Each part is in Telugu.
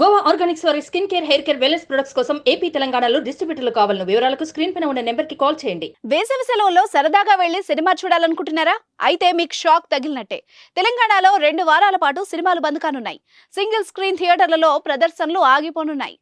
గోవా ఆర్గానిక్స్ వారి skin care, hair care, wellness products కోసం ఏపీ, తెలంగాణలో డిస్ట్రిబ్యూటర్లు కావాలన్న వివరాలకు స్క్రీన్ పైన ఉన్న నెంబర్కి కాల్ చేయండి. వేసవి సెలవుల్లో సరదాగా వెళ్లి సినిమా చూడాలనుకుంటున్నారా? అయితే మీకు షాక్ తగిలినట్టే. తెలంగాణలో 2 వారాల పాటు సినిమాలు బంద్ కానున్నాయి. సింగిల్ స్క్రీన్ థియేటర్లలో ప్రదర్శనలు ఆగిపోనున్నాయి.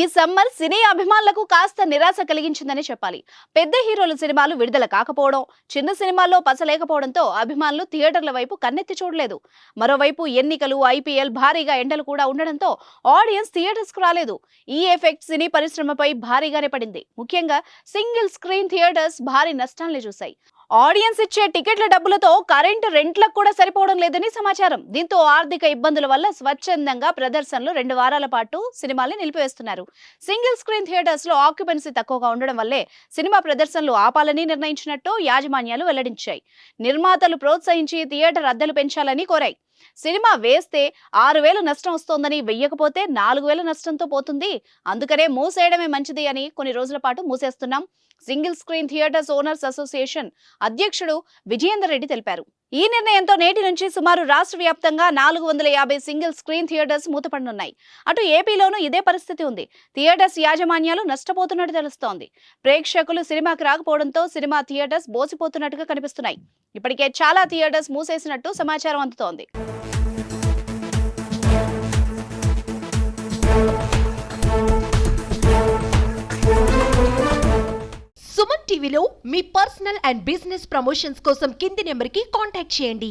ఈ సమ్మర్ సినీ అభిమానులకు కాస్త నిరాశ కలిగించిందని చెప్పాలి. పెద్ద హీరోల సినిమాలు విడుదల కాకపోవడం, చిన్న సినిమాల్లో పసలేకపోవడంతో అభిమానులు థియేటర్ల వైపు కన్నెత్తి చూడలేదు. మరోవైపు ఎన్నికలు, ఐపీఎల్, భారీగా ఎండలు కూడా ఉండడంతో ఆడియన్స్ థియేటర్స్ కు రాలేదు. ఈ ఎఫెక్ట్ సినీ పరిశ్రమపై భారీగానే పడింది. ముఖ్యంగా సింగిల్ స్క్రీన్ థియేటర్స్ భారీ నష్టాల్ని చూశాయి. ఆడియన్స్ ఇచ్చే టికెట్ల డబ్బులతో కరెంటు రెంట్లకు కూడా సరిపోవడం లేదని సమాచారం. దీంతో ఆర్థిక ఇబ్బందుల వల్ల స్వచ్ఛందంగా ప్రదర్శనలు 2 వారాల పాటు సినిమాల్ని నిలిపివేస్తున్నారు. సింగిల్ స్క్రీన్ థియేటర్స్ లో ఆక్యుపెన్సీ తక్కువగా ఉండడం వల్లే సినిమా ప్రదర్శనలు ఆపాలని నిర్ణయించినట్టు యాజమాన్యాలు వెల్లడించాయి. నిర్మాతలు ప్రోత్సహించి థియేటర్ అద్దెలు పెంచాలని కోరాయి. సినిమా వేస్తే 6,000 నష్టం వస్తోందని, వెయ్యకపోతే 4,000 నష్టంతో పోతుంది. అందుకనే మూసేయడమే మంచిది అని కొన్ని రోజుల పాటు మూసేస్తున్నాం. Single screen theatres owners association అధ్యక్షుడు విజయేందర్ రెడ్డి తెలిపారు. ఈ నిర్ణయంతో నేటి నుంచి సుమారు రాష్ట్ర వ్యాప్తంగా 450 సింగిల్ స్క్రీన్ థియేటర్స్ మూతపడనున్నాయి. అటు ఏపీలోనూ ఇదే పరిస్థితి ఉంది. థియేటర్స్ యాజమాన్యాలు నష్టపోతున్నట్టు తెలుస్తోంది. ప్రేక్షకులు సినిమాకి రాకపోవడంతో సినిమా థియేటర్స్ బోసిపోతున్నట్టుగా కనిపిస్తున్నాయి. ఇప్పటికే చాలా థియేటర్స్ మూసేసినట్టు సమాచారం అందుతోంది. సుమన్ టీవీలో మీ పర్సనల్ అండ్ బిజినెస్ ప్రమోషన్స్ కోసం కింది నెంబర్కి కాంటాక్ట్ చేయండి.